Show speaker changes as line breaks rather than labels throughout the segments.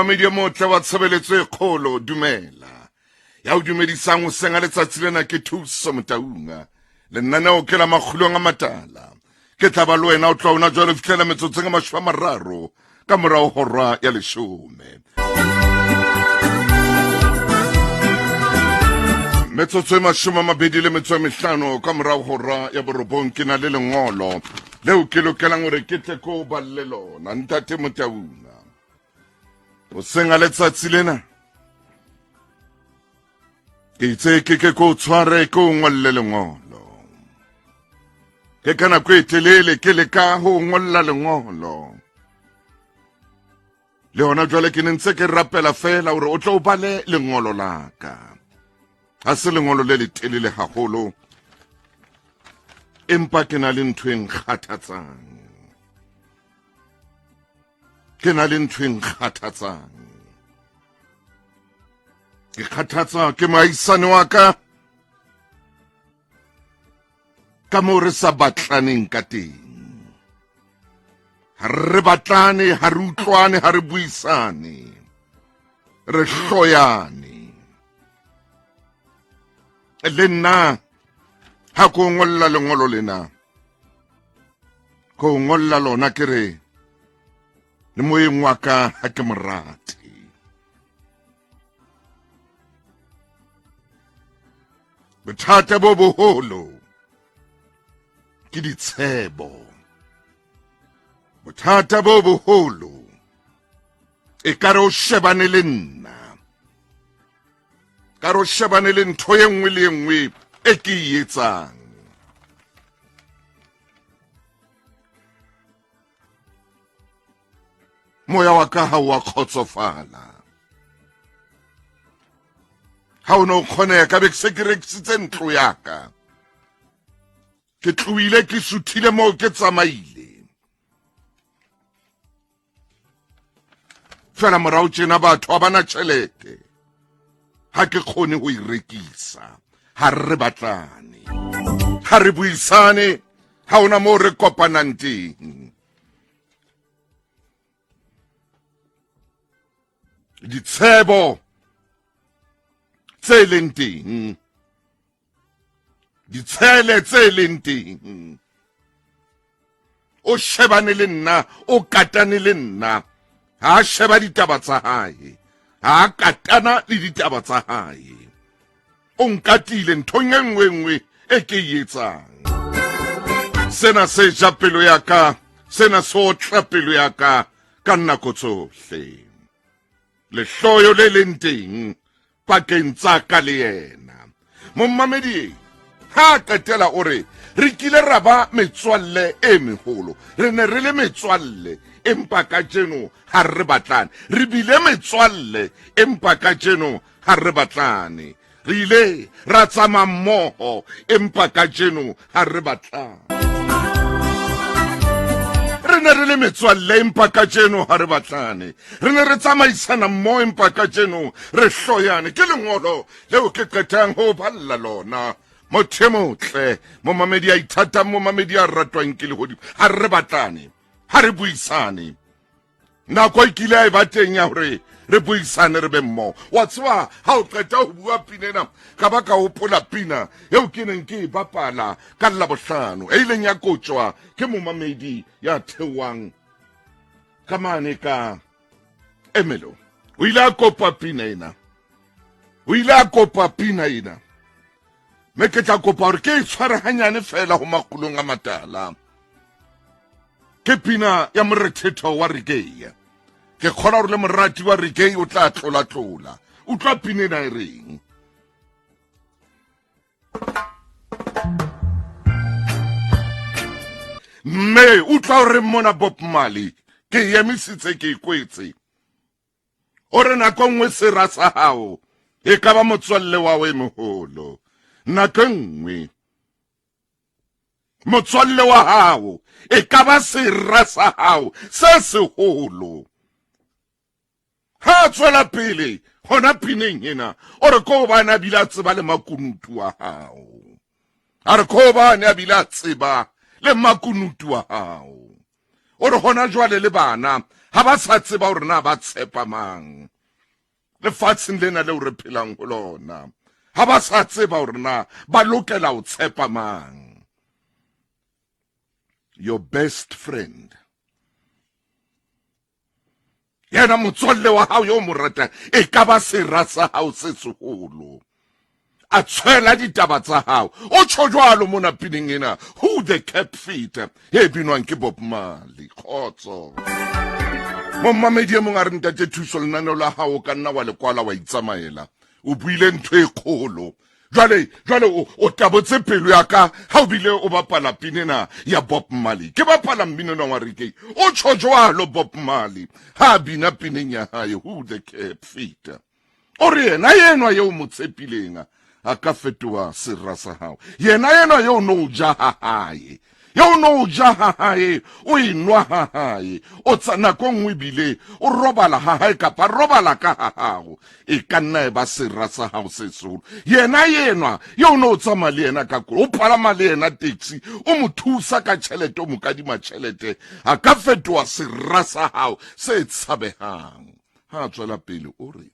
Media motle wa tshebeletso e kgolo dumela ya o dumedisang o senga letsatsi lena ke thuso Motaunga le nnaneo ke la Makgulong A Matala ke tla ba le wena o tla una jwale fitlela metsotsong e 30 ka morao hora ya 10 metsotso e 25 ka morao hora ya borobong ke na le lengolo leo ke lokelang hore ke tle ko ba le lona ntate Motaunga o senga letsatsi lena ke itse ke ko tshware ko ngolle lengolo ke kana ko etelele ke le ka ho ngolla lengolo le ona jwale ke ntse ke rapela fela hore o tla o bale lengolo la ka ha se lengolo le telele haholo empa ke na le ntho e nkgathatsang ke na le ntho e nkgathatsang ke kgathatsa ke mohaisane wa ka ka mo re sa batlaneng ka teng ha re batlane ha re utlwane ha re buisane re hloyane le nna ha ko ngolla lengolo lena ko ngolla lona ke re le moyeng wa ka ha ke morate bothata bo boholo ke ditshebo bothata bo boholo e ka re o shebane le nna ka re o shebane le ntho e nngwe le nngwe e ke e etsang moya wa ka ha wa khotsofala ha o no khone ka be se ke rekisitse ntlo ya ka ke tluile ke suthile mo ke tsamaile fela morao tjena batho ba bana tšhelete ha ke khone ho irekisa ha re batlane ha re buisane ha ona mo re kopanang teng ditshebo tse leng teng ditshele tse leng teng o shebane le nna o katane le nna ha sheba ditaba tsa hae ha katana le ditaba tsa hae o nkatile nthong e nngwe e ke e etsang sena se ja pelo ya ka sena so tla pelo ya ka ka nako tsohle Lehloyo le leng teng pakeng tsa ka le yena mommamedi ha qetela ore re kile ra ba metswalle e meholo re ne re le metswalle empa ka jeno ha re batlane re bile metswalle empa ka jeno ha re batlane re ile ra tsama mmoho empa ka jeno ha re batlane re ne re le metswalle empa ka jeno ha re batlane re ne re tsamaisana mmoho empa ka jeno re hloyane ke lengolo leo ke qetang ho balla lona mothemotle momamedi a ithata momamedi a ratwang ke lehodimo ha re batlane ha re buisane nako e kile e bateng ya hore re buisane re be mmoho wa tswa ha o qeta ho bua pinena ka ba ka hopola pina eo ke neng ke e bapala ka Labohlano e ileng ya kotjwa ke momamedi ya thewang ka mane ka Emelo o ile a kopa pina ena o ile a kopa pina ena me ke tla kopa hore ke tshware hanyane fela ho Makgulong A Matala ke pina ya morethetho wa reggae ke khona hore le morati wa reggae o tla tlola o tla pina ena e reng me o tla hore mona Bob Marley ke emisitse ke ikwetse ore nako nngwe sera sa hao e ka ba motswalle wa we moholo nako nngwe motswalle wa hao e ka ba sera sa hao se seholo ha tswela pele hona pineng ena ore ko bana bila tseba le makunutu wa hao are ko bana bila tseba le makunutu wa hao ore hona jwale le bana ha ba sa tseba hore na ba tshepa mang lefatsheng lena leo re phelang ho lona ha ba sa tseba hore na ba lokela ho tshepa mang. Your best friend, yena motswalle wa hao yo mo ratang, e ka ba sera sa hao se seholo, a tshwela ditaba tsa hao. O tjho jwalo mona pineng ena, Who the Cap Feet, e binwang ke Bob Marley. Kgotso mommamedi e mong a re ntate thuso lenaneo la hao ka nna wa lekwala wa itsamaela, o buile ntho e kgolo. Jwale o tabotse pelo ya ka ha o bile o bapala pinena ya Bob Marley. Ke bapala mmino wa Rike, o tjho jwalo Bob Marley ha bina pineng ya hae, Who the Cap Feet. O re yena yenwa yeo mo tshepileng a ka fetoa sera sa hao, yena yenwa yeo no ja ha hae, yeo no ja ha hae, o inwa ha hae, o tsana ko nngwe bile o robala ha hae kapa robala ka ha hao, e ka nna e ba sera sa hao se seholo. Yena yenwa yeo no tsamaya le yena ka koloi, o palama le yena taxi, o mo thusa ka tjhelete, o mo kadima tjhelete, a ka fetoa sera sa hao se tshabehang. Ha tswela pele o re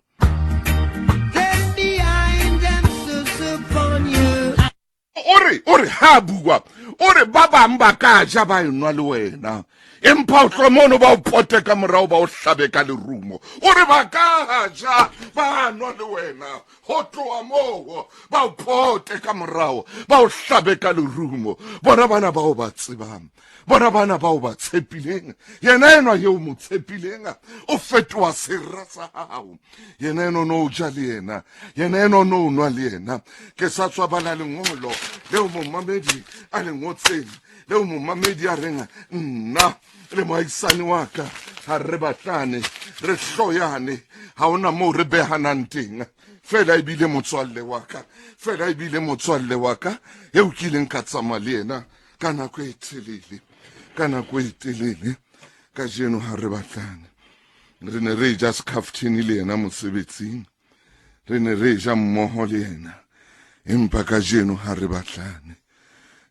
ore ha bua ore ba bang ba ka ja ba enwa le wena, empa o hlomono ba o pote ka morao ba o hlabe ka lerumo. Ore ba ka ja ba nwa le wena, ho tloha moo ba o pote ka morao ba o hlabe ka lerumo. Bona bana ba o ba tsebang, bona bana ba o ba tshepileng, yena enwa yeo mo tshepileng o fetoa sera sa hao. Yena eno no ja le yena, yena eno no nwa le yena. Ke sa tswa bala lengolo leo mommamedi a le ngotseng, leo mommamedi a reng nna le mohaisane wa ka ha re batlane re hloyane, ha ona moo re behanang teng. Fela ebile motswalle wa ka, fela ebile motswalle wa ka eo kileng ka tsamaya le yena ka nako e telele, ka nako e telele. Ka jeno ha re batlane, re ne re ja scaftini le yena mosebetsing, re ne re ja mmoho le yena, empa ka jeno ha re batlane.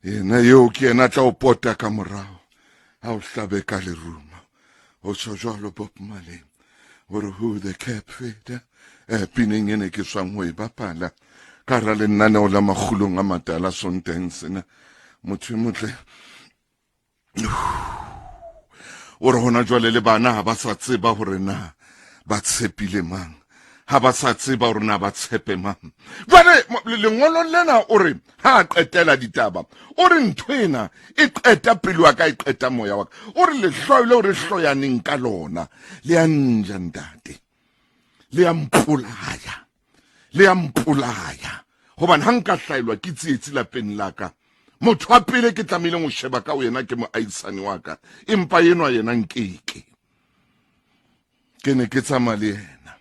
Yena yo ke yena tla o pota ka morao ha o hlabe ka lerumo. O tjho jwalo Bob Marley, ore Who the Cap Feet, pineng ene ke swang ho e bapala ka ra lenaneo la Makgulong A Matala Sonteng sena. Motho e motle ore hona jwale le bana ha ba sa tseba hore na ba tshepile mang, ha ba sa tseba hore na ba tshepe mang. Jwale lengolo lena ore ha qetela ditaba, ore nthwena e qeta pelo ya ka, e qeta moya wa ka, ore lehloyo leo re hloyaneng ka lona le a nja ntate, le a mpolaya, le a mpolaya. Hobane ha nka hlaelwa ke tsietsi lapeng la ka, motho wa pele ke tlamehile go sheba ka wena ke moahisane wa ka, empa enwa yena nkeke. Ke ne ke tsamaya le yena,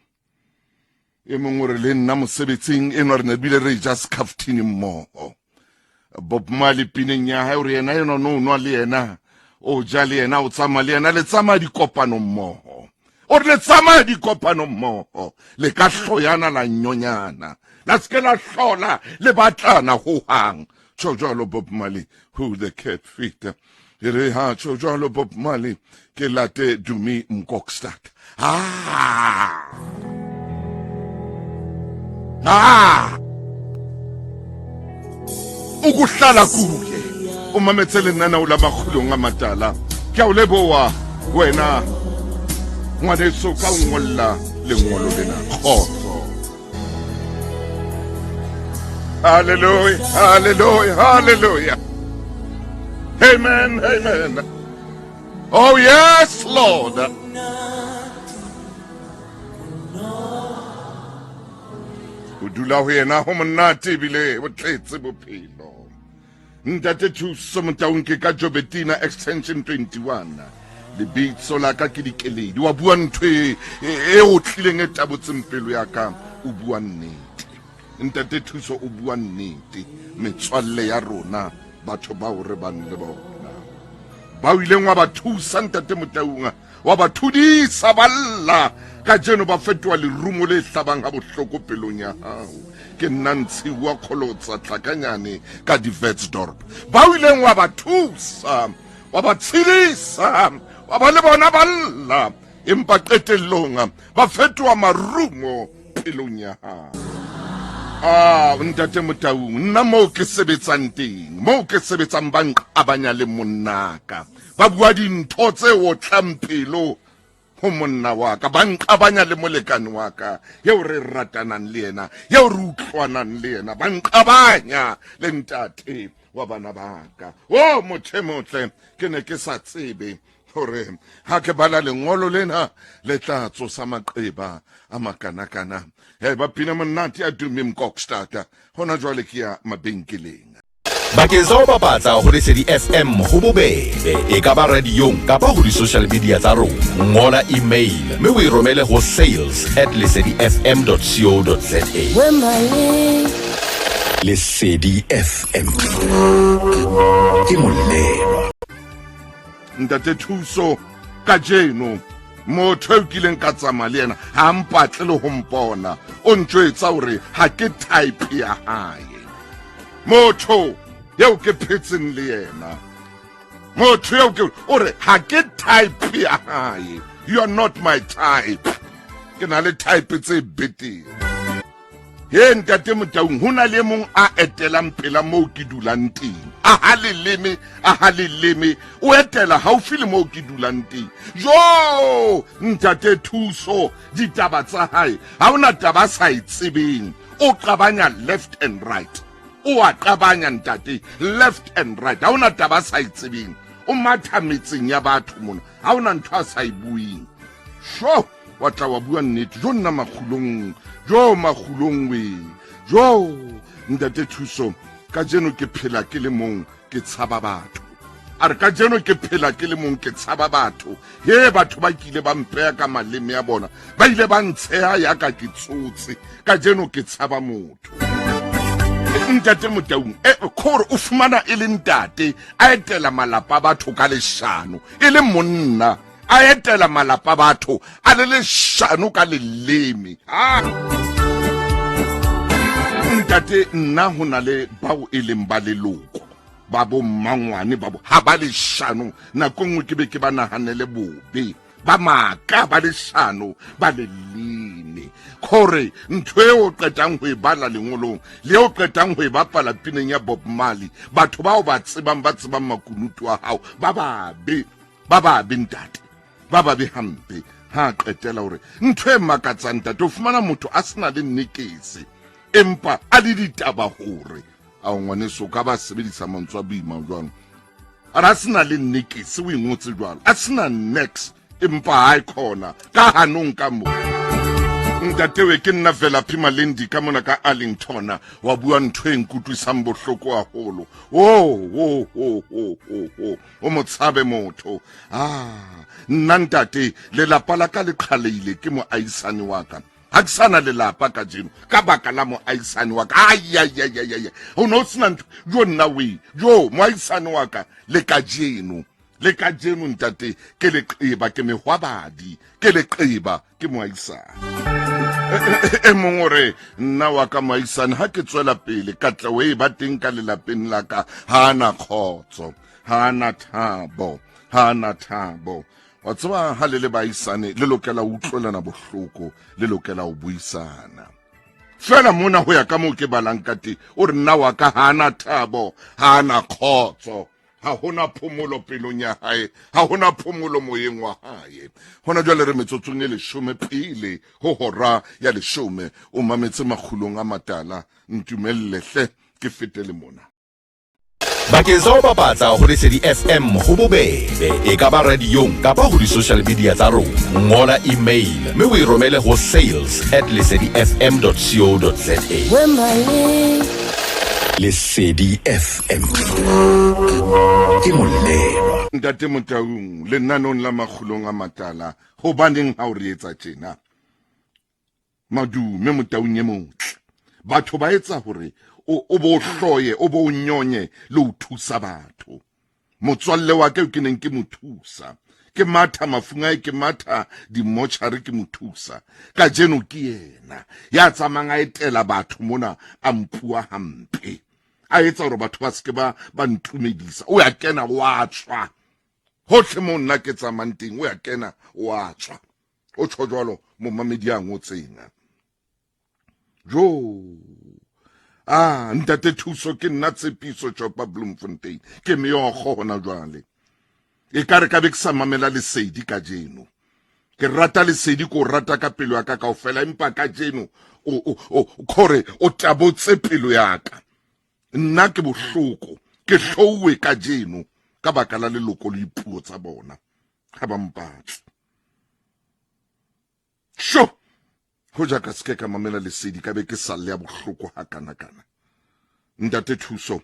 e mongwe re le nna mosebetsing enwa re ne bile re ja scaftini mmoho. Bob Marley pineng ya hae ore yena no nwa le yena, o ja le yena, o tsamaya le yena, le tsamaya dikopano mmoho, ore le tsamaya dikopano mmoho, le ka hloyana la nyonyana, la ske la hlola le batlana ho hang. Tjho jwalo Bob Marley, Who the Cap Feet. E re ha tjho jwalo Bob Marley, ke late Dumi Mkokstad. Ukuhlala kuye umametsele lenaneo la Makgulong A Matala. Ke a o leboha wena ngwaneso ka ngolla lengolo lena. Kgotso. Hallelujah, hallelujah, hallelujah. Amen, amen. Oh yes, Lord. O dula ho yena ho monate bile o tletse bophelo. Ntate thuso motaung ke ka Jobetina extension 21. Lebitso la ka ke dikeledi, wa bua ntho e o tlileng e tabotseng pelo ya ka, o bua nnete. Ntate thuso o bua nnete, metswalle ya rona, batho ba o re bang le bona. Ba o ileng wa ba thusa ntate motaung, wa ba thudisa balla, ka jeno ba fetoa lerumo le hlabang ha bohloko pelong ya hao. Ke nna Ntshiwa Kholotsa Tlhakanyane ka Divetsdorp. Ba o ileng wa ba thusa, wa ba tshedisa, wa ba le bona balla, empa qetellong ba fetoha marumo pelong ya hao. Ntate Motaung, nna moo ke sebetsang teng, moo ke sebetsang ba nqabanya le monnaka, ba bua dintho tse otlang pelo ho monna wa ka, ba nqabanya le molekane wa ka yeo re ratanang le yena, yeo re utlwanang le yena, ba nqabanya le ntate wa bana ba ka. Motho e motle, ke ne ke sa tsebe hore ha ke bala lengolo lena le tla tsosa maqeba a makanakana. Ba pina monate a tummeng Kokstad hona jwale ke ya mabenkeleng.
Bakeng sa ho bapatsa ho Lesedi FM ho bobebe, e ka ba radiong kapa ho di-social media tsa rona. Ngola email mme o e romele ho sales@lesedifm.co.za. Lesedi FM ke molelo.
Ntate Thuso kajeno motho o kileng ka tsamaya le yena ha mpatle le ho mpona, o ntjwetsa hore ha ke type ya hae. Motho yeo ke phetseng le yena, motho yeo ke ore ha ke type ya hae. You are not my type. Ke na le type tse betere. Ntate Motaung, ho na le mong a etelang pela moo ke dulang teng, a ha leleme o etela haufi le moo ke dulang teng. Ntate Thuso, ditaba tsa hae ha ona taba sa itsebeng, o qabanya left and right, o a qabanya ntate left and right, ha ona taba sa itsebeng, o matha metseng ya batho mona, ha ona ntho a sa ibuing. Wa tla wa bua nnete, nna Makgulong we, Ntate Thuso, kajeno ke phela ke le mong ke tshaba batho. A re kajeno ke phela ke le mong ke tshaba batho. Batho ba kile ba mpeya ka maleme ya bona, ba ile ba ntsheha ya ka ke tsotse, kajeno ke tshaba motho. Ntate Motaung, khore o fumana e le ntate a etela malapa batho ka leshano, e le monna a etela malapa batho a le leshano ka leleme. Ntate, nna ho na le bao e leng ba leloko, ba bo mmangwane, ba bo ha ba leshano, nako nngwe ke be ke ba nahanele bobe, ba maka ba leshano ba leleme. Khore ntho eo qetang ho e bala lengolong le eo qetang ho e bapala pineng ya Bob Marley, batho bao ba tsebang makunutu a hao ba babe ntate, ba babe hampe. Ha qetela hore ntho e makatsang ntate, o fumana motho a sena le nnekese empa a le ditaba hore a ngwaneso ka ba sebedisa mantswe a boima jwang, a ra sena le nnekese o ingotse jwalo, a sena next empa ha ikhona ka hanong ka mo. Ntatewe ke nna fela Phimalendi ka mona ka Arlington, wa bua ntho e nkutlwisang bohloko haholo. O motshabe motho. Nna ntate lelapa la ka le qhaleile ke moahisane wa ka, ha ke sana lelapa ka jeno ka baka la moahisane wa ka. O no sena ntho nna we moahisane wa ka le ka jeno ntate ke leqeba, ke mehwabadi, ke leqeba, ke moahisane. E mongore nna wa ka moahisane, ha ke tswela pele katleho e ba teng ka lelapeng la ka, ha ana khotso, ha ana thabo. Wa tseba ha le baahisane le lokela ho utlwelana bohloko, le lokela ho buisana. Fela mona ho ya ka moo ke balang ka teng, o re nna wa ka ha ana thabo, ha ana khotso, ha hona phomolo pelong ya hae, ha hona phomolo moyeng wa hae. Hona jwale re metsotsong e 10 pele ho hora ya 10, o mametse Makgulong A Matala, ntumelle hle ke fetele mona.
Bakeng sa ho bapatsa ho Lesedi FM ho bobebe, e ka ba radiong kapa ho di-social media tsa rona. Ngola email mme o e romele ho sales@lesedifm.co.za. Lesedi FM ke molelo.
Ntate Motaung, lenanong la Makgulong A Matala, hobaneng ha o re etsa tjena? Madume Motaung e motle, batho ba etsa hore o bo hloye, o bo nyonye le o thusa batho. Motswalle wa ka ke neng ke mo thusa, ke matha mafunga, ke matha di-mortuary ke mo thusa. Ka jeno ke yena ya tsamang a etela batho mona a mpua hampe, a etsa hore batho ba seke ba ntumedisa. O ya kena wa tswa hohle mo nna ke tsamang teng, o ya kena wa tswa. o tsho jwalo mo mamedi a ngotsenga jo ntate Thuso ke nna Tshepiso Chopa Bloemfontein ke meogo hona jwale e ka re ka be ke sa mamela lesedi ka jeno ke rata lesedi ko rata ka pelo ya ka kaofela empa ka jeno o khore o tabotse pelo ya ka nna ke bohloko ke hlouwe ka jeno ka baka la leloko le dipuo tsa bona ha ba mpatse sho ho ja ka ske ka mamela lesedi ka be ke salle ya bohloko ha kana ntate Thuso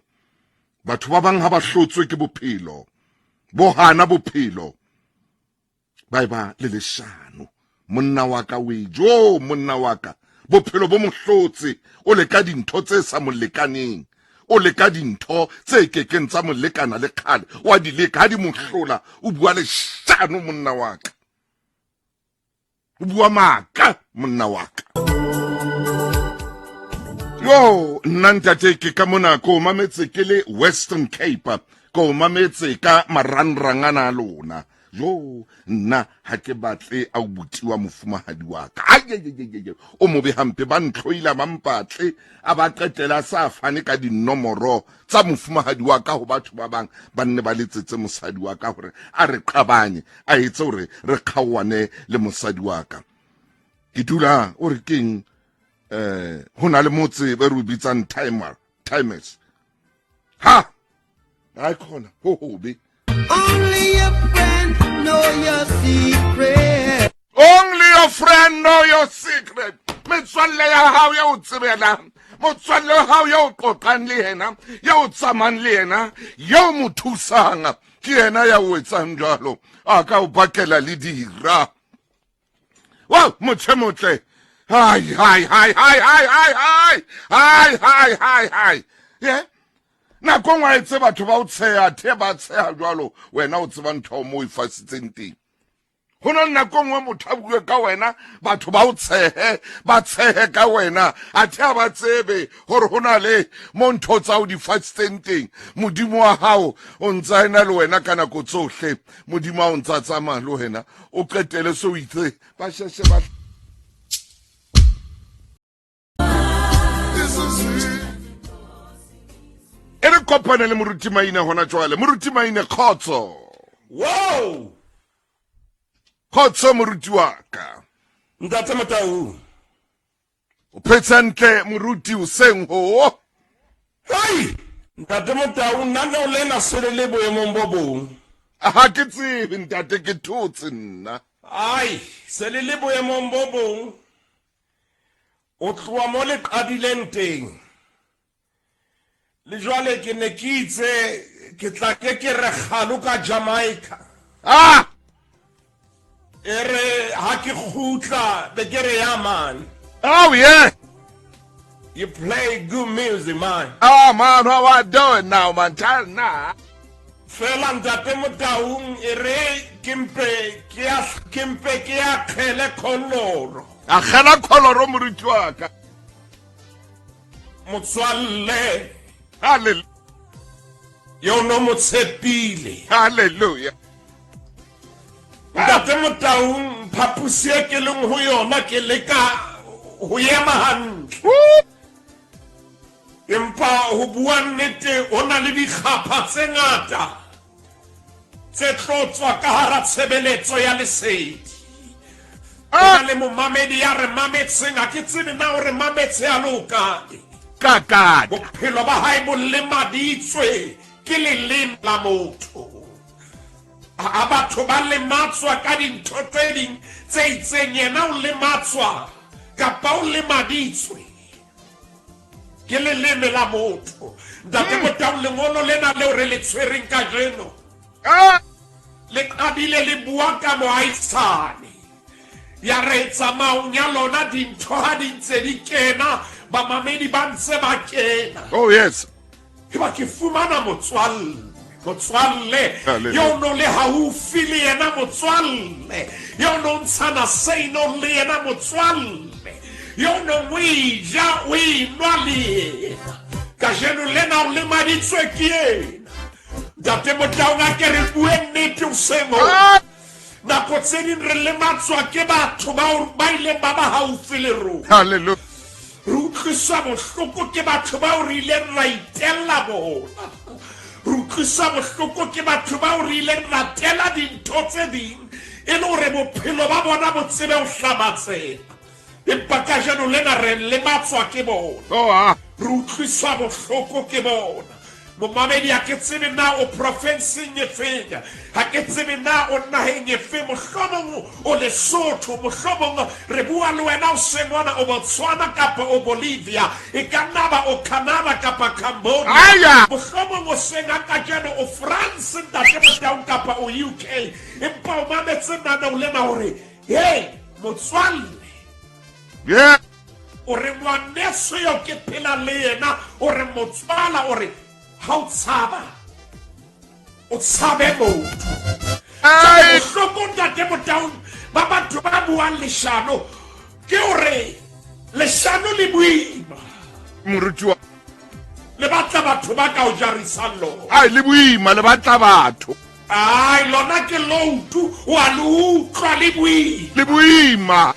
batho ba bang ha ba hlotswe ke bophelo bo hana bophelo ba le Leshano monna wa ka wejo monna wa ka bophelo bo mohlotse o le ka dintho tse sa molekaneng o le ka dintho tse kekeng tsa molekana le khale wa di leka ha di mohlola o bua Leshano monna wa ka o bua maka monna wa ka yo ntate ke ka mona ko mametse ke le Western Cape ko mametse ka maranrangana lona yo nna ha ke batle a butiwa mofumahadi wa ka o mobe hampe ba ntloila mampatle a ba qetela sa fane ka dinomoro tsa mofumahadi wa ka ho batho ba bang ba nne ba letsetse mosadi wa ka hore a re qabanye a etse hore re khawane le mosadi wa ka ke dula o re keng hona le motse ba re bitsang timers ha I khona ho hobe
only your friend know your secret.
Only your friend know your secret. Metswalle ya hao ya o tsebela. Motswalle wa hao ya o qoqang le yena, ya o tsamang le yena, ya o mo thusang. Ke yena ya o etsang jwalo. A ka o bakela le dira. Wow, motle. Hai. Yeah. Na kongwa etse batho ba o tsheya the ba tsheya jwalo wena o tseba ntho mo ifasitseng teng hona nna kongwe motho a bue ka wena batho ba o tshehe ka wena a the ba tsebe hore hona le mo ntho tsa o di fasitseng teng modimo wa hao o ntsa ena le wena kana go tsohle modimo wa o ntsa tsamaya le wena o qetele so itse ba sheshe ba ere kopane le moruti maina hona jwale moruti maina khotso
wow
khotso moruti wa ka
ntate Matau
o phetsantle moruti o seng ho
hai ntate Matau nna no le na selele boemong bo bong
ha ke tsebe ntate ke thotse nna
ai selele boemong bo bong o tloa mo le qadileng teng le jwale ke ne ke itse ke tla ke re galo ka Jamaica ere ha ke khutla be ke re ya man
oh yeah
you play good music man
man how I doing now man tell na
fela ntate Motaung ere kempe ke ya khele koloro
a khana koloro moruti wa ka
motswalle
hallelujah
yo no motshepile
hallelujah
ntate Motaung phapusi e ke leng ho yona ke leka ho yema hantle empa ho bua nnete o na le dikgapha tse ngata tse tlotswa ka hara tshebeletso ya lesedi ona le momamedi ya re mametseng a ke tsebe na o re mametse a loka
kakada
bophelo ba hae bo lemaditswe ke leleme la motho a batho ba lematswa ka dintho tse ding tse itseng yena o lematswa kapa o lemaditswe ke leleme la motho ntate Motaung lengolo lena leo re le tshwereng ka jeno le qadile le bua ka Mohaisane ya re tsamaong ya lona dintho ha di ntse di kena ba mamedi ba ntse ba kena
oh yes
ke ba ke fumana motswalle yo no le haufi le yena motswalle yo no ntshana seino le yena motswalle yo no wija winwa le yena ka jeno lena o le maditswe ke yena ntate Motaung a ke re bue nnete o sengo nako tse ding re lematswa ke batho ba ileng ba haufi le rona.
Hallelujah.
Re utlwiswa bohloko ke batho bao re ileng ra itella bona. Re utlwiswa bohloko ke batho bao re ileng ra tela dintho tse ding e le hore bophelo ba bona bo tsebe ho hlamatsega. Empa kajeno lena re lematswa ke bona.
Oh,
Re utlwiswa bohloko ke bona. Momamedi ha ke tsebe na o profenseng e feng, ha ke tsebe na o naheng e feng, mohlomong o Lesotho, mohlomong re bua le wena o sengwana o Botswana kapa o Bolivia, e ka nna ba o Canada kapa Cambodia,
Aya!
mohlomong o senga kajeno o France ntate Motaung kapa o UK, empa o mametse nana o lema hore hey motswalle,
yeah.
o re ngwaneso yo ke phela le yena, o re motswala, o re ha o tshaba o tshabe motho.
Ai!
Bohloko ntate Motaung ba batho ba buang leshano ke hore leshano le boima,
Moruti wa
le batla batho ba ka o jarisang lona.
ai le boima le batla batho.
Ai lona ke loutu wa le utlwa le boima.
Le boima.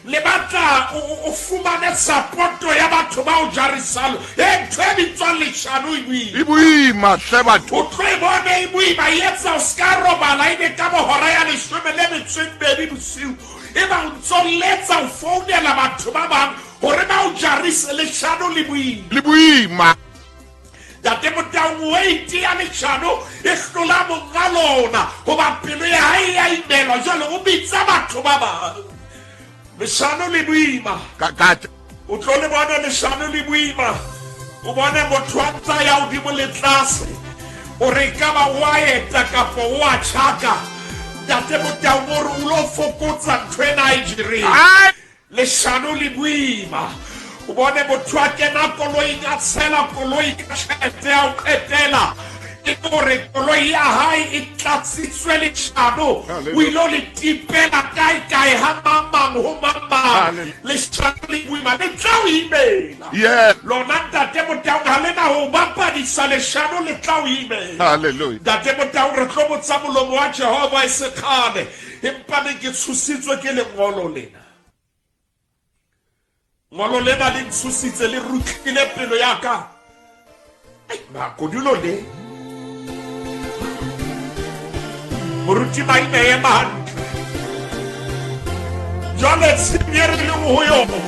Le batla o fumane supporto ya batho ba o jarisang. Ntho e bitswang leshano e boima.
Le boima hle batho.
O tlo e bone e boima e etsa o ska robala ebe ka mohora ya 12 bosiu. Eba o ntso letsa o founela batho ba bang hore ba o jarise leshano le boima.
Le boima.
Ntate Motaung weight ya leshano e hlola monga lona hoba pelo ya hae ya imelwa jwale o bitsa batho ba bang. Leshano le boima.
Kakata.
O tlo le bona leshano le boima. O bone motho a ntsa ya hodimo le tlase. O re ka ba wa eta kapa wa tjhaka. Ntate Motaung o re o lo fokotsa ntho ena e direng.
Ai!
Leshano le boima. O bone motho a kena koloi a tshela koloi ka tjhelete ya ho qetela. E gore koloi ya hae e tlatsitswe leshano. O ilo le tipela kae ha mamang ho mamang. Leshano le boima le tla o imela.
Yeah.
Lona ntate Motaung ha lena ho bapadisa leshano le tla o imela.
Hallelujah.
Ntate Motaung re tlo botsa molomo wa Jehova e se kgale. Empa ne ke tshositswe ke lengolo lena. Ngolo lena le ntshositse le rutlile pelo ya ka. Makodulo le. Moruti maine ye mantle. Jwale tshimye re leng ho yona.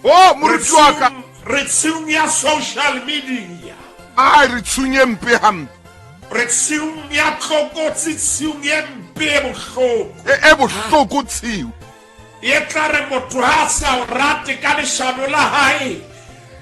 Oh, moruti wa ka.
Re tsunya social media.
Ai re tshunye mpe hampe.
Re tsunya tlokotsi tsunye mpe bohloko.
E bohloko tshiu.
E tla re motho ha sa o rate ka leshano la hae.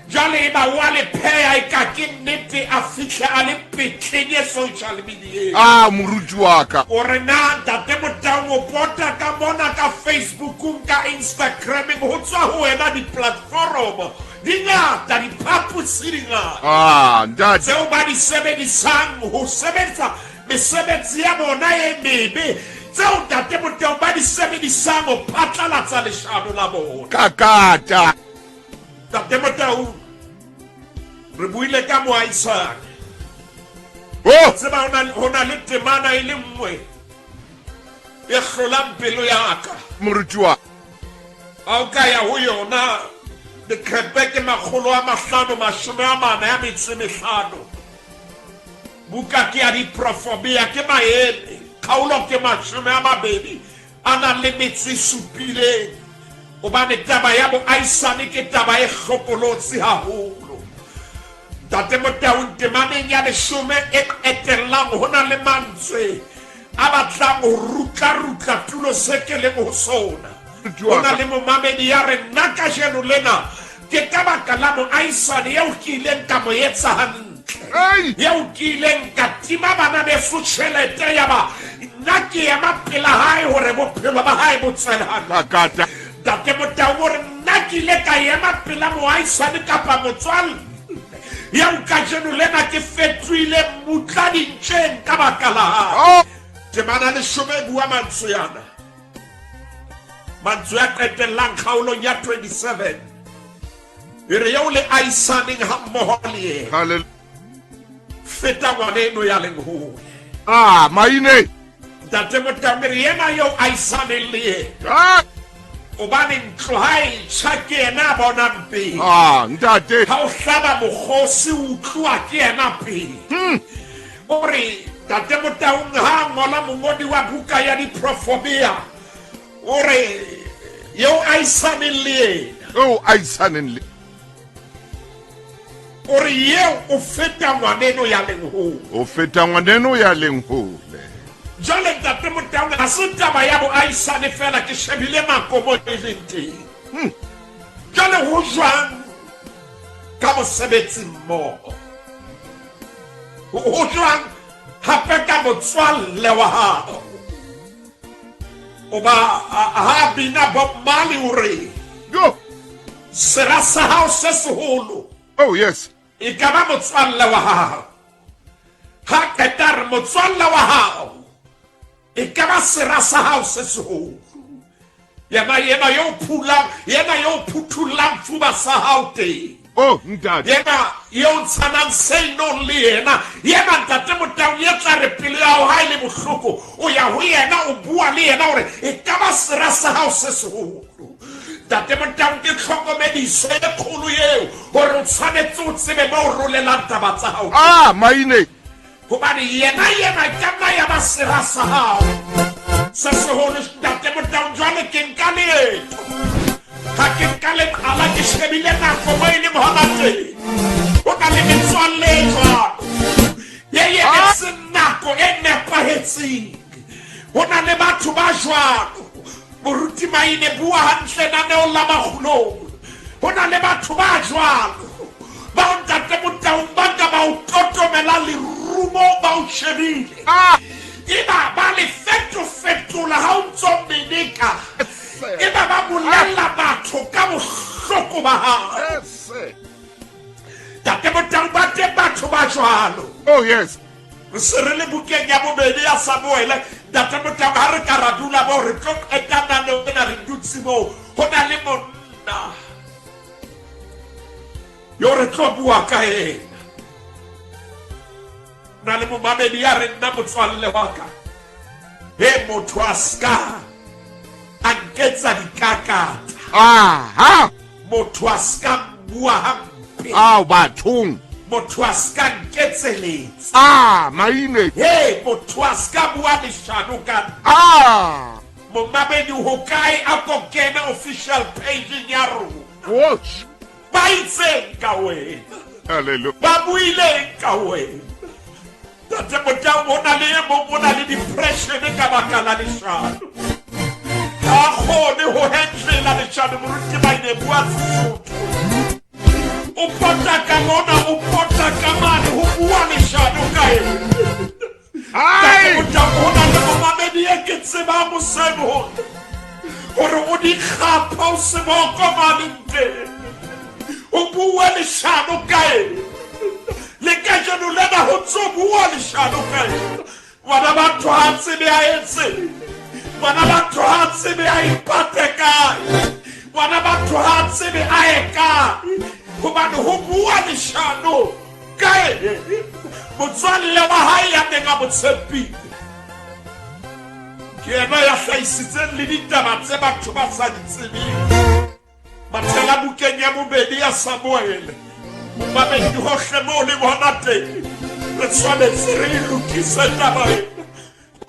Jwale eba wa le pheya e ka ke nnete a fihle a le petleng ye social media.
Ah, moruti wa ka.
O re na ntate Motaung o pota ka mona ka Facebook ka Instagram ho tswa ho wena di-platform di ngata diphapusi di ngata.
Ah, ntate.
Tseo ba di sebedisang ho sebetsa mesebetsi ya bona e mebe. Tseo ntate Motaung ba di sebedisang ho phatlalatsa leshano la bona.
Kakata.
Ntate Motaung re buile ka Mohaisane.
Oh,
Tseba hona le temana e le nngwe e hlolang pelo ya ka.
moruti wa.
Ha o ka ya ho yona Leqephe 545 buka ke ya diprofobia ke maele kgaolo ke 20 a nang le metsi supileng hobane taba ya Mohaisane ke taba e hlokolotsi haholo. Ntate Motaung temaneng ya 10 e etellang ho na le mantswe a batlang ho rutla tulo sekeleng ho sona. Ho na le momamedi ya re nna kajeno lena ke ka baka la Mohaisane eo ke ileng ka mo etsa hantle.
Ai!
Eo ke ileng ka tima bana beso tjhelete ya ba nna ke ema pela hae hore bophelo ba hae bo tswelane.
Kakata.
Ntate Motaung hore nna ke ile ka ema pela Mohaisane kapa motswalle ya kajeno lena ke fetohile mutla dintjeng ka baka la hae.
Oh,
Temana le 10 bua mantswe yana. Mantswe a qetellang kgaolong ya 27. E re eo le aisaneng ha mmoho le yena.
hallelujah.
Feta ngwaneno ya leng hole.
Ah, maine.
Tate Motamere yena yo aisane le
Ah,
obane ntlo ha e tshake ena bona mpe
ntate.
ha o hlaba mokgosi o utlwa ke ena pele ore Tate Motaung ha ngola mongodi wa buka ya diprofobia ore yo aisane le
Oh, aisaneng le.
ore yeo o feta ngwaneno ya leng hole
O feta ngwaneno ya leng hole.
jale Tate Motaung ha se taba ya bo aisane fela ke shebile makomo e leng teng jale ho jwang ka mosebetsi mmoho ho jwang hape ka motswalle wa hao oba ha bina Bob Marley ore
Go.
sera sa hao se seholo
Oh, yes.
e ka ba motswalle wa hao ha ketar motswalle wa hao e ka ba sera sa hao se seholo yena yo phuthulang fuba sa hao teng
Oh, ntate.
yena yo ntsanang seno le yena Tate Motaung ye tla re pele ya hao ha e le bohloko o ya ho yena o bua le yena hore e ka ba sera sa hao se seholo Tate Motaung ke tlhokomediso e kgolo eo hore o tshwanetse o tsebe mo o rolelang taba tsa hao
Ah, maine.
hobane yena ka nna ya ba sera sa hao se seholo Tate Motaung jwale ke nka leeto ha ke nka lekgala ke shebile nako mo e leng hona teng o na le metswalle e jwalo ye se nako e nepahetseng ho na le batho ba jwalo moruti maine bua hantle naneo la Makgulong ho na le batho ba jwalo ba o Tate Motaung ba ka ba o totomela lerumo ba o shebile ba le fetola ha o ntso meneka ba bolella batho ka bohloko ba hao Tate Motaung ba te batho ba jwalo
Oh, yes.
se re le bukeng ya bobedi ya Samuele Tate Motaung ha re ka ra dula bo re tlo etana le wena re dutse mo ho na le monna yo re tlo bua ka ena na le momamedi ya re nna motswalle wa ka he motho a ska a nketsa dikakata
Aha.
motho a ska bua hampe
Bathong.
motho a ska nketseletsa
Maine.
he motho a ska bua leshano ka momamedi ho kae a ko kena official page ya rona
Watch.
ba itseng ka wena
Hallelujah.
ba buileng ka wena Tate Motaung ho na le depression ka baka la leshano ha kgone ho handlela leshano moruti maine bua Sesotho o pota ka mona o pota ka mane ho bua leshano ka ena Tate Motaung ho na le momamedi e ke tseba mosebo hore o di kgapha o seboko maneng o bua leshano ka ena le kajeno lena ho ntso bua leshano ka ena ngwana batho ha tsebe a etseng ngwana batho ha tsebe a ipate kae ngwana batho ha tsebe a ye kae hobane ho bua leshano ka ena motswalle wa hae ya neng a motshepile ke yena ya hlahisitseng le ditaba tse batho ba sa di tsebeng mathela bukeng ya bobedi ya Samuele momamedi hohle mo le bona teng re tshwanetse re lokise taba ena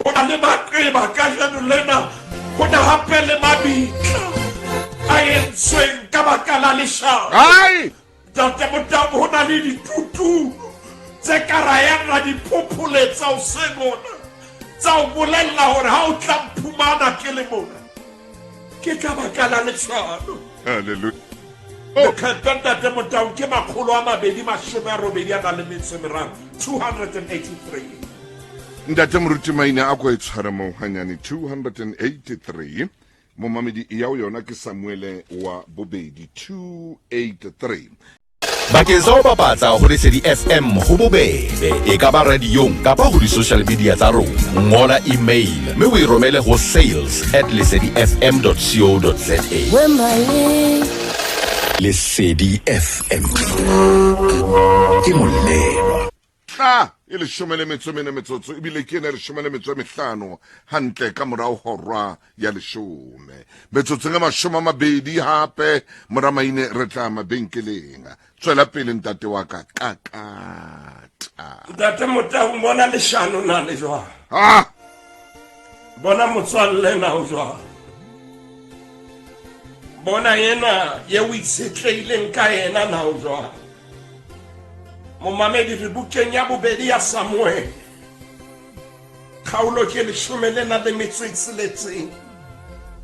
ho na le maqeba ka jeno lena ho na hape le mabitla a entsweng ka baka la leshano Tate Motaung ho na le ditutu tse ka rayang ra diphopholetsa o sengona tsa o bolella hore ha o tla mphumana ke le mona ke ka baka la leshano
Hallelujah.
Tate Motaung ke 283
Ntate moruti maine a ko e tshwara mo hanyane 283 momamedi ya o yona ke Samuele wa bobedi 283
bakeng sa ho bapatsa ho Lesedi FM ho bobebe e ka ba radiong kapa ho di-social media tsa rona ngola email mme o e romele ho sales@lesedifm.co.za Lesedi FM ke molelwa
e 14 metsotso ebile ke ene 15 hantle ka morao horwa ya 10 metsotso e 20 hape moramaine re tla mabenkeleng tswela pele ntate wa ka kakata
Ntate Motau bona Leshano na le jwang.
ha
Bona motswalle na o jwang. Bona yena ye o itshetlehileng ka yena na o jwang. Momamedi re bukeng ya bobedi ya Samuel. Kgaolo ke 16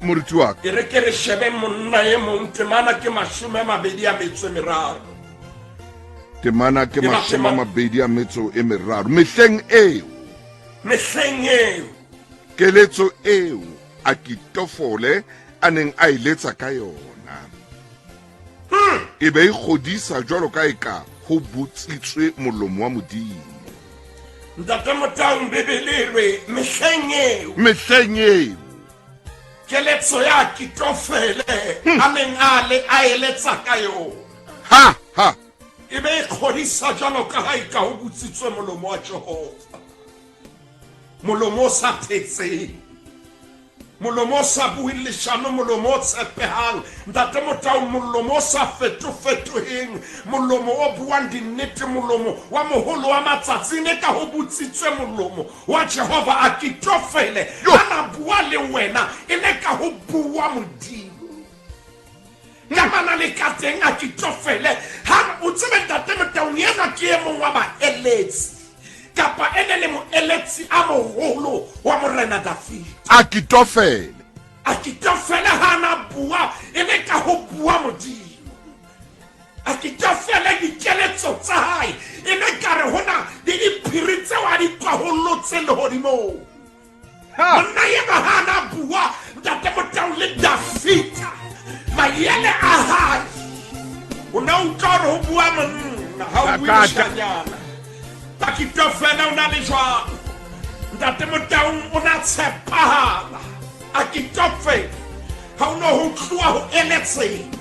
moruti wa ka
e re ke re shebe monna ye mong temana ke 23
temana ke
Ke mashome-
23 mehleng eo
mehleng eo
keletso eo a kitofole a neng a iletsa ka yona e be e kgodisa jwalo ka eka ho butsitswe molomo wa modimo
Ntate Motau bebelelwe
mehleng eo
keletso ya kitofele a neng a eletsa ka yona
ha ha
e be e kgodisa jwalo ka ha eka ho butsitswe molomo wa Jehova. Molomo o sa phetseng, molomo o sa bueng leshano, molomo o tshepehang. Ntate Motau molomo o sa fetofetoheng, molomo o buang dinnete, molomo wa moholo wa matsatsi ne ka ho butsitswe molomo wa Jehova. A kitofele ana bua le wena e ne ka ho bua Modimo ka mana le ka teng. A kitofele ha o tsebe Ntate Motau yena ke e mong wa baeletsi kapa ene le moeletsi a moholo wa morena David.
a kitofele
A kitofele hana bua e ne ka ho bua Modimo. A kitofele dikeletso tsa hae e ne ka re hona di diphiri tse wa di twahollotse lehodimo. Monna yena hana bua Ntate Motau le David maele a hae o na utlwa hore ho bua monna ha o bue leshanyana. A kitofele o na le jwang. Ntate Motau o na tshepahala. A kitofele ha o no ho tloha ho eletseng.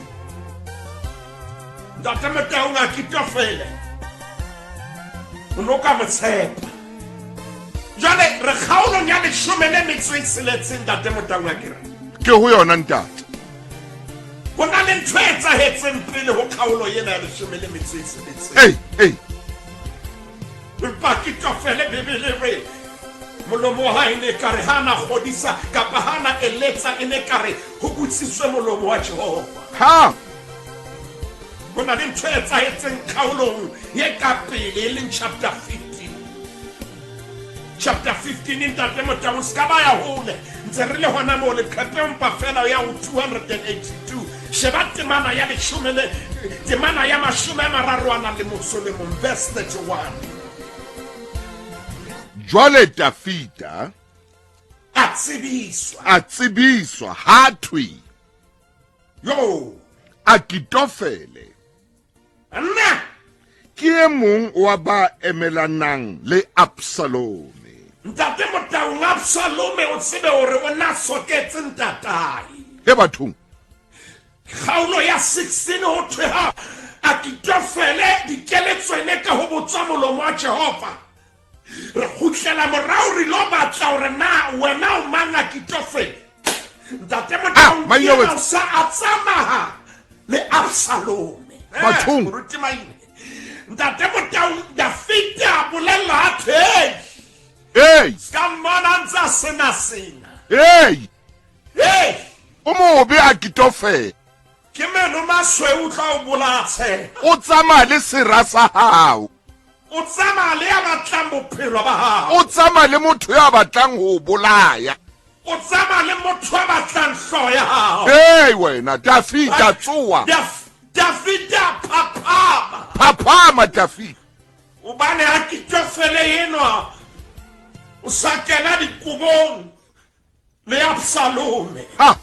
Ntate Motau a kitofele o no ka mo tshepa. Jwale re kgaolong ya 16 Ntate Motau a kere
ke ho yona ntate
ho na le ntho e etsahetseng pele ho kgaolo yena ya 16.
ei
Empa kitofele bebelelwe molomo wa hae ne ka re hana kgodisa kapa hana eletsa e ne ka re ho butsitswe molomo wa Jehova.
ha
Ho na le ntho e etsahetseng kgaolong ye ka pele e leng chapter 15. Chapter 15 Ntate Motau ska ba ya hole ntse re le hona mo le qepeng pa fela ya 282 sheba temana ya 30 verse 31.
jwale Dafita
A tsebiswa
a tsebiswa ha thwe
yo
a kitofele
nna
ke e mong wa ba emelanang le Absalome
Ntate Motau Absalome o tsebe hore o na soketse ntatae.
he bathong
Kgaolo ya 16 ho thwe ha a kitofele dikeletso ene ka ho botswa molomo wa Jehova. Re khutlela morao re lo batla hore na wena o mang a kitofele. Ntate Motau
Manyowetsi.
o sa atsamaha le Absalome.
Bathong.
Moruti maine. Ntate Motau David a bolela a thwe
ei
ska mmona ntse a sena.
ei
Hey!
o mobe a kitofele
Ke meno masweu tla o bolatshe.
o tsamaya le sera sa hao
O tsama le ya batlang bophelo ba hao.
o tsamaya le motho ya batlang ho o bolaya
O tsama le motho a batlang hloho ya hao.
ei wena Dafita tsoa
Davida phapama.
phaphama Dafita
Ubane ha kitofele yenwa. O sa kena dikubong le Absalome.
ha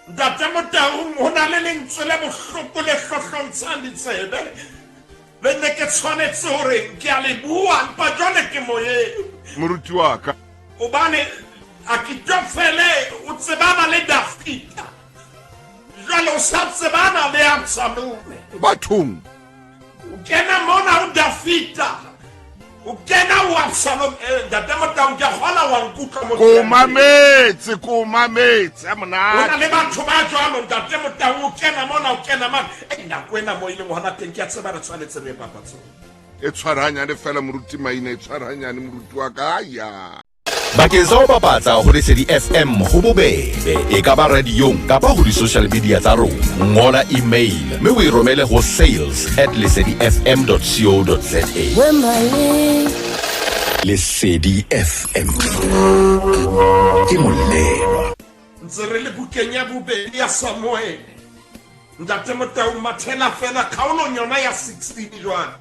Ntate Motau ho na le lentswe le bohloko le hlohlontshang ditsebe. Le ne ke tshwanetse hore ke a le bua empa jwale ke moyeng.
moruti wa ka
Ubane a kitofele o tsebana le Davida. Jwale o sa tsebana le Absalome.
bathong
O kena mona ho Davida. o kena o Absalom ntate Motaung ke gola wa nkutlwa mo
Ko mametse
o
a
na
monate.
le batho ba jwalo ntate Motaung o kena mona o kena man nako ena mo ileng gona teng ke a tseba re tshwanetse re papatso
E tshwaranyane fela moruti maina, e tshwaranyane moruti wa ka ya.
Bakeng sa ho bapatsa ho Lesedi FM ho bobebe, e ka ba radiong kapa ho di-social media tsa rona. Ngola email mme o e romele ho sales@lesedifm.co.za. Lesedi FM ke molema.
ntse re le bukeng ya bobedi ya Samuel ntate Motaung mathela fela kgaolong yona ya 16 jwana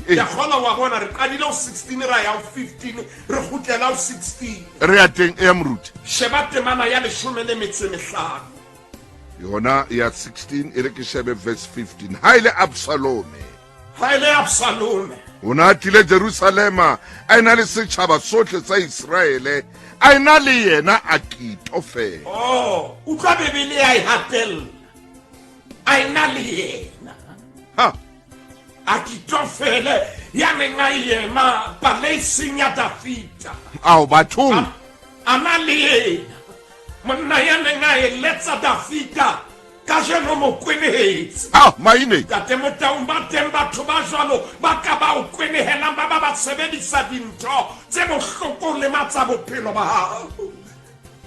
ya gola wa bona re qadile o 16 ra ya o 15 re gutlela o 16
Re ya teng e ya moruti.
sheba temana ya 15
Yona ya 16 e re ke shebe verse 15. Ha ile Absalome.
ha ile Absalome
O na tile Jerusalema, a ena le setšhaba sotlhe tsa Israele, a ena le yena Akitofele.
utlwa bebele ya ihatella a ena le yena
Ha,
Akitofele ya neng a yena palaising ya Dafita
ao bathong.
ana le yena monna ya neng a eletsa Dafita ka jeno mo kwenehetse
Maine.
tate Motaung ba teng batho ba jwalo ba ka ba o kwenehelang ba ba sebedisa dintho tse bohloko le matsa bophelo ba hao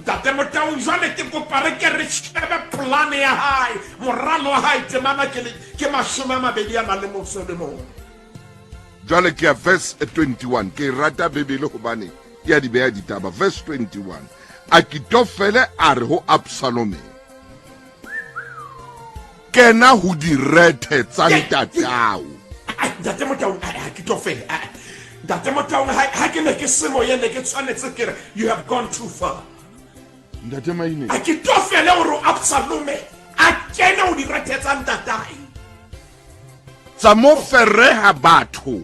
tate Motaung jwale ke kopa re ke re shebe polane ya hae moralo wa hae temana ke 21
Jwale ke ya verse 21. Ke rata bebele hobane ya di beya ditaba. Verse 21. Akitofele a re ho Absalome, kena ho direthe tsa ntatao.
Ntate Motaung Akitofele ntate Motaung ha ke ne ke semo yene ke tshwanetse ke re you have gone too far.
Ntate Maine.
Akitofele o re Absalome a kena ho direthe tsa ntatai
Tsa mo fereha batho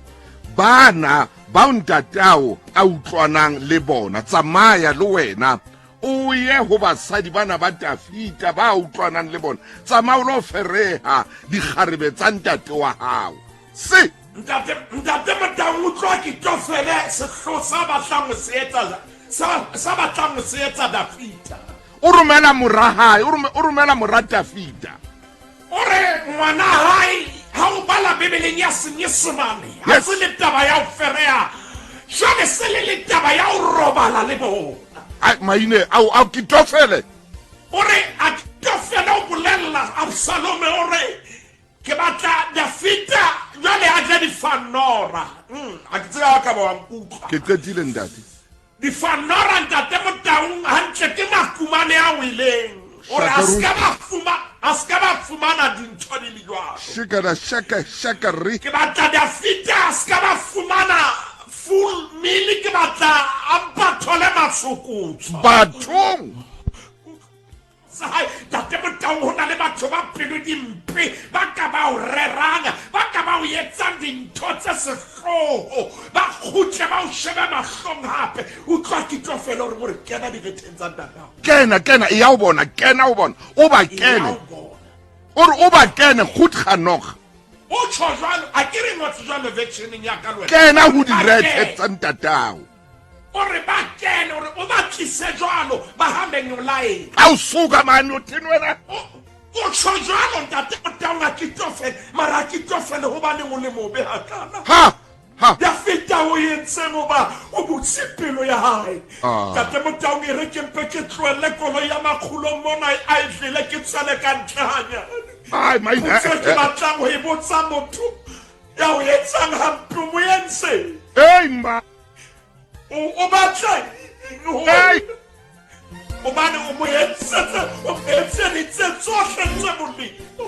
bana ba ntatao a utlwanang le bona. Tsamaya le wena o ye ho basadi bana ba Dafita ba utlwanang le bona. Tsamaya o lo fereha dikgarebe tsa ntate wa hao. Se
ntate Motaung utlwa Akitofele sehlo sa batlang ho se etsa Dafita
o romela morahae, o romela mora Dafita.
o re ngwana hae ha o bala bebeleng ya Senyesemane ha se le taba ya ho fereha jwale se le taba ya ho robala le bona.
Maine au Akitofele.
o re Akitofele o bolella Absalome o re ke batla Dafita jwale a ja difanora a ke tseba ka ba wa nkutlwa
Ke qetile ntate.
difanora ntate Motaung hantle ke makumane a wileng o re a ska ba fumana dintho di le jwalo
Shaka re.
ke batla Dafita a ska ba fumana full meal ke batla a mpathole matsokotso
Bathong.
sai tate Motaung ho na le batho ba pelo dimpe ba ka ba o rerang ba ka ba o etsang dintho tse sehloho ba kgutle ba o shebe mahlong hape utlwa Akitofele hore gore kena diretheng tsa ntatao
Kena e ya o bona, kena o bona. O ba kene. O re o ba kene goed genoeg.
o tsho jwalo a ke re ngotse jwalo versioning ya ka le wena
Kena ho direthe tsa ntatao.
o re ba kene o re o ba tlise jwalo ba hambeng o lae
Au suka mane o thini wena.
o tsho jwalo ntate Motaung Akitofele mara Akitofele hobane o le mobe hakana
Ha.
Dafita o entseng oba o butse pelo ya hae tate Motaung e re ke mpe ke tlohelle koloi ya Makgulong mona a e tlile ke tswele ka ntle hanyane
Ai Maine.
potso ke batlang ho e botsa motho ya o etsang hampe o mo entse
Hey ma.
o batla
Hey.
hobane o mo etseditse tsohle tse molemo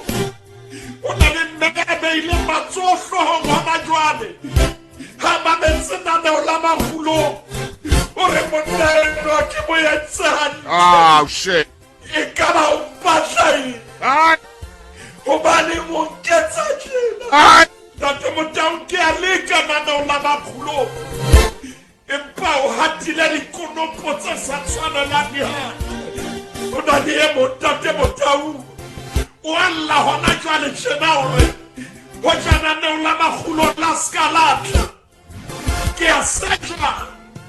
o na le mmekebehile matsohloohong wa majwale ha ba metse naneo la Makgulong o re monna enwa ke mo etse hantle
Shit.
e ka ba o mpatlaeng
Ai.
hobane mo nketsa tjena
Ai.
tate Motaung ke a leka naneo la Makgulong empa o hatile dikonopo tse sa tshwanelang dihane o na le e mong tate Motaung o alla hona jwale tjena hore ho jana neo la Makgulong la ska latla ke ke a setla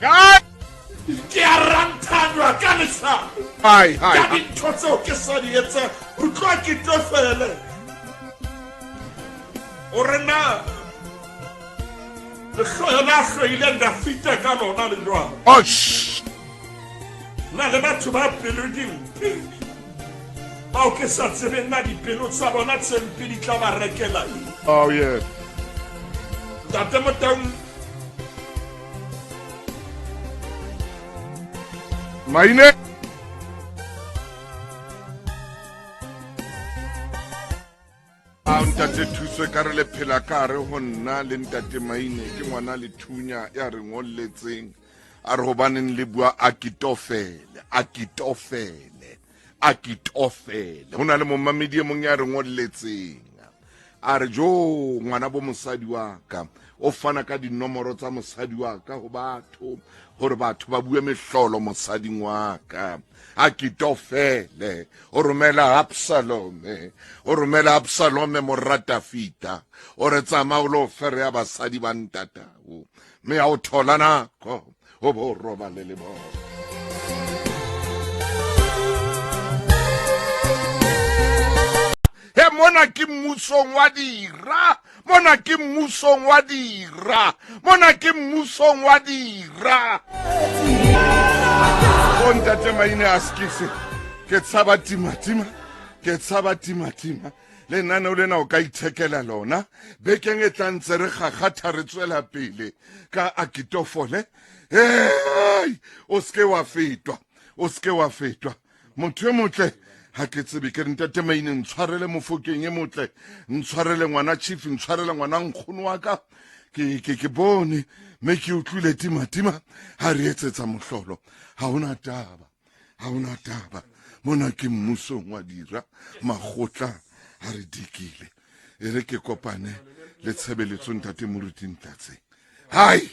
Hai,
ke a rantanwa ka leshano
hai,
ka
hai.
dintho tseo ke sa di etsang o tloa ke tofele o re na Lehloyo la hloile nda fita ka lona le jwang
Oh, shh.
na le batho ba pelo dimpe bao ke sa tsebeng na dipelo tsa bona tse mpe di tla ba rekela eng
Oh, yeah.
ntate Motau
Maine. Ntate Thuso ka re le phela ka re ho nna le ntate Maine ke ngwana le thunya ya re ngolletseng a re hobaneng le bua akitofele ho na le momamedi e mong ya re ngolletseng a re jo ngwana bo mosadi wa ka o fana ka dinomoro tsa mosadi wa ka ho batho hore batho ba bue mehlolo mosading wa ka akitofele o romela Absalome moratafita o re tsamaya o lo fere ya basadi ba ntatao mme a o thola nako o bo roba le bona he mona ke mmusong wa dira o ntate Maine a skise ke tshaba timatima lenaneo lena o ka ithekela lona bekeng e tla ntse re gakgatha re tswela pele ka akitofole o ske wa fetwa motho e motle ha ke tsebe ke ntate Maine ntshwarele mofokeng e motle ntshwarele ngwana chief ntshwarele ngwana nkgono wa ka ke bone me ke utlwile timatima ha re etsetsa mohlolo ha ona taba mona ke mmusong wa dira magotla ha re dikile e re ke kopane le tshebeletso ntate Moruti Ntatseng hai